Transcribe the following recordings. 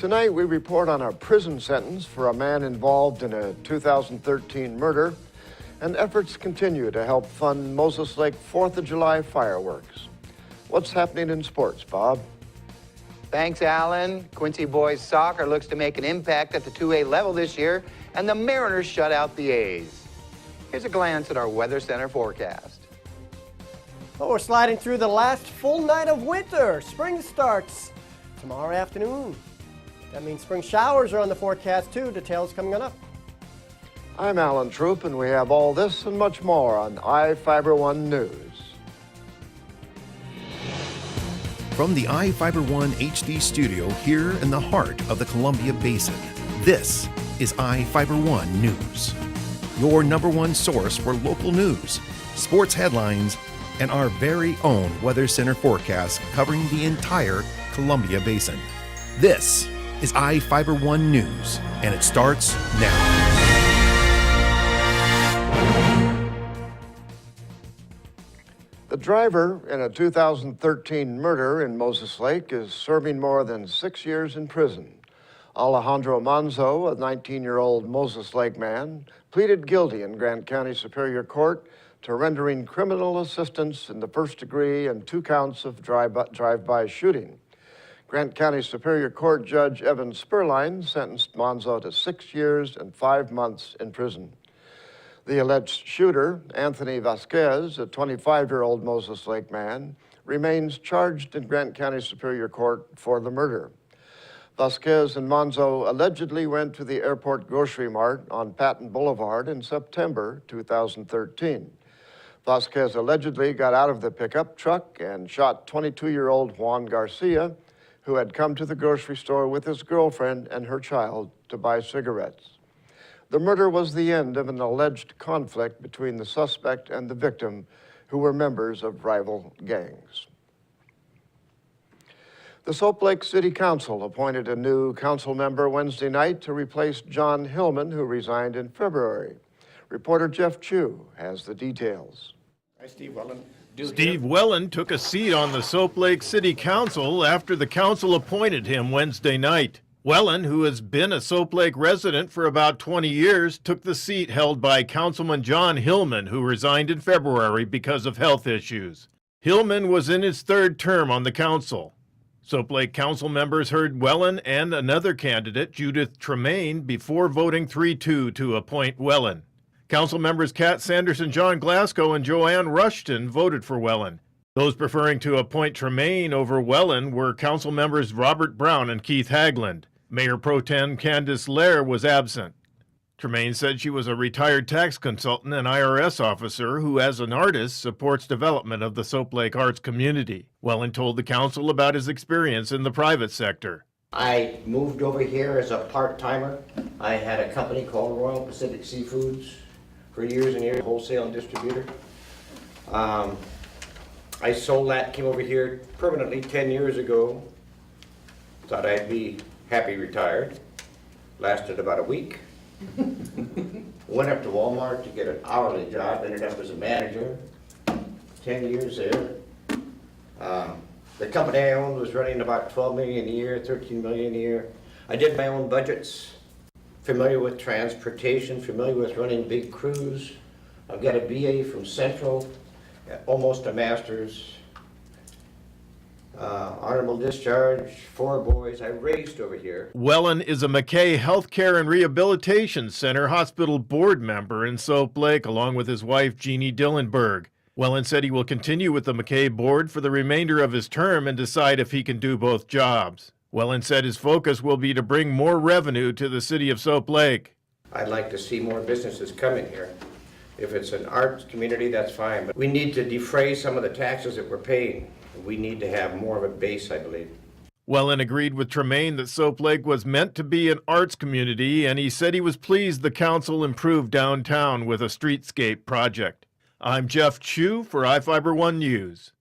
Tonight, we report on a prison sentence for a man involved in a 2013 murder, and efforts continue to help fund Moses Lake 4th of July fireworks. What's happening in sports, Bob? Thanks, Alan. Quincy boys soccer looks to make an impact at the 2A level this year, and the Mariners shut out the A's. Here's a glance at our Weather Center forecast. Oh, we're sliding through the last full night of winter. Spring starts tomorrow afternoon. That means spring showers are on the forecast too. Details coming on up. I'm Alan Troop, and we have all this and much more on iFIBER 1 News. From the iFIBER 1 HD studio here in the heart of the Columbia Basin, this is iFIBER 1 News. Your #1 source for local news, sports headlines, and our very own Weather Center forecast covering the entire Columbia Basin. This is iFIBER 1 News, and it starts now. The driver in a 2013 murder in Moses Lake is serving more than 6 years in prison. Alejandro Manzo, a 19-year-old Moses Lake man, pleaded guilty in Grant County Superior Court to rendering criminal assistance in the first degree and 2 counts of drive-by shooting. Grant County Superior Court Judge Evan Spurline sentenced Manzo to 6 years and 5 months in prison. The alleged shooter, Anthony Vasquez, a 25-year-old Moses Lake man, remains charged in Grant County Superior Court for the murder. Vasquez and Manzo allegedly went to the airport grocery mart on Patton Boulevard in September 2013. Vasquez allegedly got out of the pickup truck and shot 22-year-old Juan Garcia, who had come to the grocery store with his girlfriend and her child to buy cigarettes. The murder was the end of an alleged conflict between the suspect and the victim, who were members of rival gangs. The Soap Lake City Council appointed a new council member Wednesday night to replace John Hillman, who resigned in February. Reporter Jeff Chu has the details. Hi, Steve Wellen. Steve Wellen took a seat on the Soap Lake City Council after the council appointed him Wednesday night. Wellen, who has been a Soap Lake resident for about 20 years, took the seat held by Councilman John Hillman, who resigned in February because of health issues. Hillman was in his 3rd term on the council. Soap Lake Council members heard Wellen and another candidate, Judith Tremaine, before voting 3-2 to appoint Wellen. Council members Kat Sanderson, John Glasgow, and Joanne Rushton voted for Wellen. Those preferring to appoint Tremaine over Wellen were Council members Robert Brown and Keith Hagland. Mayor Pro Tem Candace Lair was absent. Tremaine said she was a retired tax consultant and IRS officer who, as an artist, supports development of the Soap Lake arts community. Wellen told the council about his experience in the private sector. I moved over here as a part-timer. I had a company called Royal Pacific Seafoods for years and years, wholesale and distributor. I sold that, came over here permanently 10 years ago. Thought I'd be happy retired. Lasted about a week. Went up to Walmart to get an hourly job, ended up as a manager. 10 years there. The company I owned was running about $12 million a year, $13 million a year. I did my own budgets. Familiar with transportation, familiar with running big crews. I've got a BA from Central, almost a master's. Honorable discharge, 4 boys. I raised over here. Wellen is a McKay Healthcare and Rehabilitation Center hospital board member in Soap Lake, along with his wife, Jeannie Dillenberg. Wellen said he will continue with the McKay board for the remainder of his term and decide if he can do both jobs. Wellen said his focus will be to bring more revenue to the city of Soap Lake. I'd like to see more businesses coming here. If it's an arts community, that's fine, but we need to defray some of the taxes that we're paying. We need to have more of a base, I believe. Wellen agreed with Tremaine that Soap Lake was meant to be an arts community, and he said he was pleased the council improved downtown with a streetscape project. I'm Jeff Chu for iFIBER 1 News.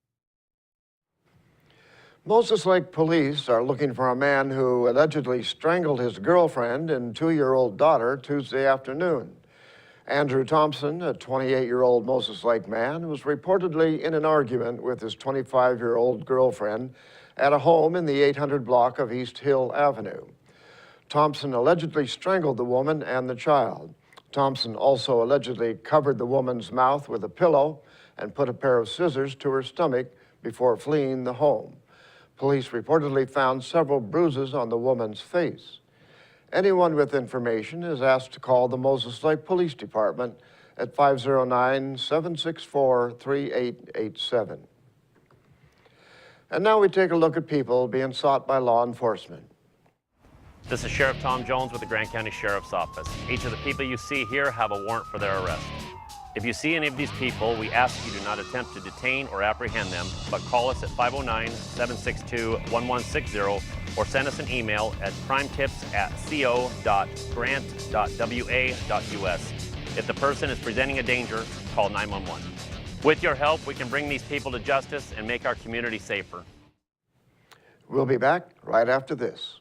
Moses Lake police are looking for a man who allegedly strangled his girlfriend and 2-year-old daughter Tuesday afternoon. Andrew Thompson, a 28-year-old Moses Lake man, was reportedly in an argument with his 25-year-old girlfriend at a home in the 800 block of East Hill Avenue. Thompson allegedly strangled the woman and the child. Thompson also allegedly covered the woman's mouth with a pillow and put a pair of scissors to her stomach before fleeing the home. Police reportedly found several bruises on the woman's face. Anyone with information is asked to call the Moses Lake Police Department at 509-764-3887. And now we take a look at people being sought by law enforcement. This is Sheriff Tom Jones with the Grant County Sheriff's Office. Each of the people you see here have a warrant for their arrest. If you see any of these people, we ask you do not attempt to detain or apprehend them, but call us at 509-762-1160 or send us an email at crimetips@co.grant.wa.us. If the person is presenting a danger, call 911. With your help, we can bring these people to justice and make our community safer. We'll be back right after this.